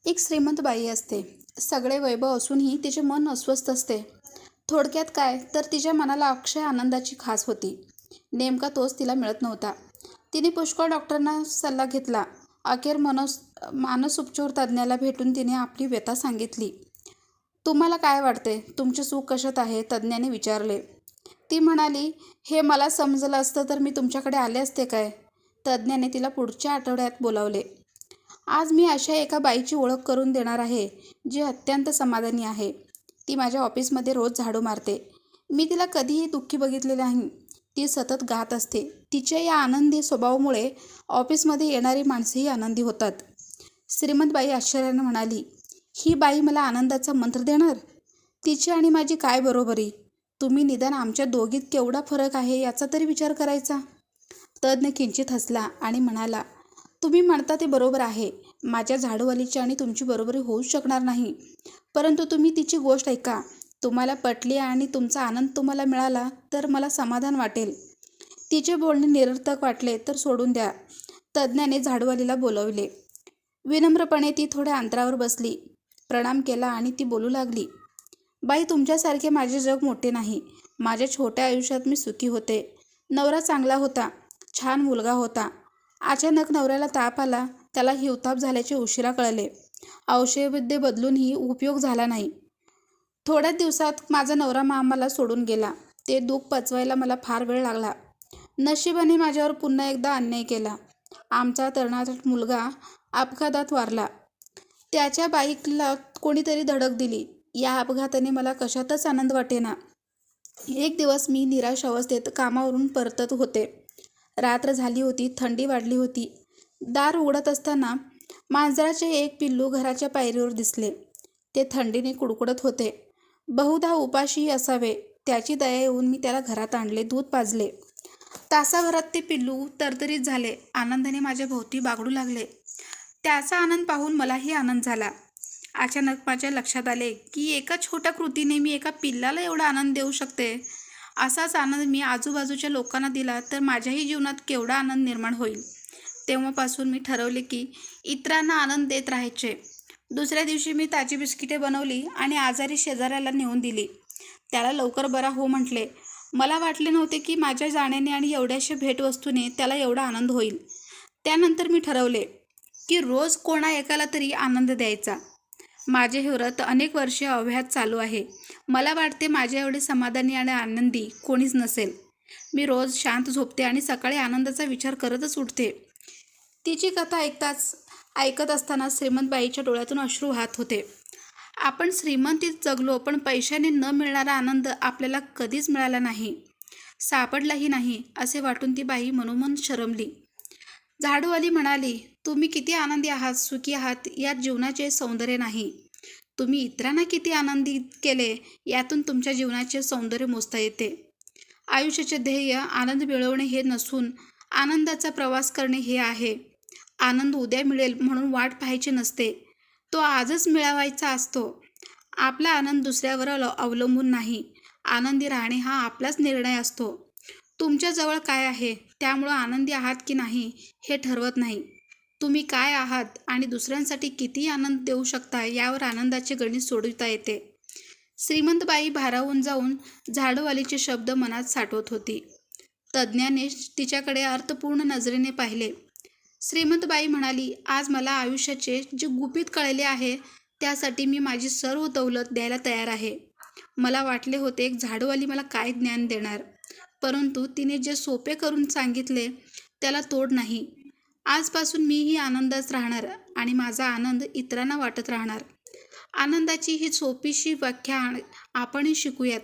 एक श्रीमंत बाई असते. सगळे वैभव असूनही तिचे मन अस्वस्थ असते. थोडक्यात काय तर तिच्या मनाला अक्षय आनंदाची खास होती. नेमका तोच तिला मिळत नव्हता. तिने पुष्कळ डॉक्टरांना सल्ला घेतला. अखेर मानसोपचार तज्ज्ञाला भेटून तिने आपली व्यथा सांगितली. तुम्हाला काय वाटते, तुमचे सुख कशात आहे, तज्ज्ञाने विचारले. ती म्हणाली, हे मला समजलं असतं तर मी तुमच्याकडे आले असते काय. तज्ज्ञाने तिला पुढच्या आठवड्यात बोलावले. आज मी अशा एका बाईची ओळख करून देणार आहे जी अत्यंत समाधानी आहे. ती माझ्या ऑफिसमध्ये रोज झाडू मारते. मी तिला कधीही दुःखी बघितले नाही. ती सतत गात असते. तिच्या या आनंदी स्वभावामुळे ऑफिसमध्ये येणारी माणसेही आनंदी होतात. श्रीमंत बाई आश्चर्याने म्हणाली, ही बाई मला आनंदाचा मंत्र देणार. तिची आणि माझी काय बरोबरी. तुम्ही निदान आमच्या दोघीत केवढा फरक आहे याचा तरी विचार करायचा. तज्ज्ञ किंचित हसला आणि म्हणाला, तुम्ही म्हणता ते बरोबर आहे. माझ्या झाडूवालीची आणि तुमची बरोबरी होऊच शकणार नाही. परंतु तुम्ही तिची गोष्ट ऐका. तुम्हाला पटली आणि तुमचा आनंद तुम्हाला मिळाला तर मला समाधान वाटेल. तिचे बोलणे निरर्थक वाटले तर सोडून द्या. तज्ज्ञाने झाडूवालीला बोलवले. विनम्रपणे ती थोड्या अंतरावर बसली. प्रणाम केला आणि ती बोलू लागली. बाई, तुमच्यासारखे माझे जग मोठे नाही. माझ्या छोट्या आयुष्यात मी सुखी होते. नवरा चांगला होता. छान मुलगा होता. अचानक नवऱ्याला ताप आला. त्याला हिवताप झाल्याचे उशिरा कळले. औषधे बदलूनही उपयोग झाला नाही. थोड्याच दिवसात माझा नवरा आम्हाला सोडून गेला. ते दुःख पचवायला मला फार वेळ लागला. नशिबाने माझ्यावर पुन्हा एकदा अन्याय केला. आमचा तरुणाचा मुलगा अपघातात वारला. त्याच्या बाईकला कोणीतरी धडक दिली. या अपघाताने मला कशातच आनंद वाटेना. एक दिवस मी निराश अवस्थेत कामावरून परतत होते. रात्र झाली होती. थंडी वाढली होती. दार उघडत असताना मांजराचे एक पिल्लू घराच्या पायरीवर दिसले. ते थंडीने कुडकुडत होते. बहुधा उपाशीही असावे. त्याची दया येऊन मी त्याला घरात आणले. दूध पाजले. तासाभरात ते पिल्लू तरतरीत झाले. आनंदाने माझ्या भोवती बागडू लागले. त्याचा आनंद पाहून मलाही आनंद झाला. अचानक माझ्या लक्षात आले की एका छोट्या कृतीने मी एका पिल्लाला एवढा आनंद देऊ शकते. असाच आनंद मी आजूबाजूच्या लोकांना दिला तर माझ्याही जीवनात केवढा आनंद निर्माण होईल. तेव्हापासून मी ठरवले की इतरांना आनंद देत राहायचे. दुसऱ्या दिवशी मी ताजी बिस्किटे बनवली आणि आजारी शेजाऱ्याला नेऊन दिली. त्याला लवकर बरा हो म्हटले. मला वाटले नव्हते की माझ्या जाण्याने आणि एवढ्याशा भेटवस्तूने त्याला एवढा आनंद होईल. त्यानंतर मी ठरवले की रोज कोणा एकाला तरी आनंद द्यायचा. माझे हे व्रत अनेक वर्षे अव्याहत चालू आहे. मला वाटते माझ्या एवढे समाधानी आणि आनंदी कोणीच नसेल. मी रोज शांत झोपते आणि सकाळी आनंदाचा विचार करतच उठते. तिची कथा ऐकत असताना श्रीमंतबाईच्या डोळ्यातून अश्रू वाहत होते. आपण श्रीमंतीत जगलो पण पैशाने न मिळणारा आनंद आपल्याला कधीच मिळाला नाही, सापडलाही नाही असे वाटून ती बाई मनोमन शरमली. झाडूवाली म्हणाली, तुम्ही किती आनंदी आहात, सुखी आहात यात जीवनाचे सौंदर्य नाही. तुम्ही इतरांना किती आनंदित केले यातून तुमच्या जीवनाचे सौंदर्य मोजता येते. आयुष्याचे ध्येय आनंद मिळवणे हे नसून आनंदाचा प्रवास करणे हे आहे. आनंद उद्या मिळेल म्हणून वाट पाहायची नसते. तो आजच मिळवायचा असतो. आपला आनंद दुसऱ्यावर अवलंबून नाही. आनंदी राहणे हा आपलाच निर्णय असतो. तुमच्याजवळ काय आहे त्यामुळं आनंदी आहात की नाही हे ठरवत नाही. तुम्ही काय आहात आणि दुसऱ्यांसाठी किती आनंद देऊ शकता यावर आनंदाचे गणित सोडविता येते. श्रीमंतबाई भारावून जाऊन झाडूवालीचे शब्द मनात साठवत होती. तज्ज्ञाने तिच्याकडे अर्थपूर्ण नजरेने पाहिले. श्रीमंतबाई म्हणाली, आज मला आयुष्याचे जे गुपित कळले आहे त्यासाठी मी माझी सर्व दौलत द्यायला तयार आहे. मला वाटले होते एक झाडूवाली मला काय ज्ञान देणार, परंतु तिने जे सोपे करून सांगितले त्याला तोड नाही. आजपासून मीही आनंदात राहणार आणि माझा आनंद इतरांना वाटत राहणार. आनंदाची ही सोपीशी व्याख्या आपणही शिकूयात.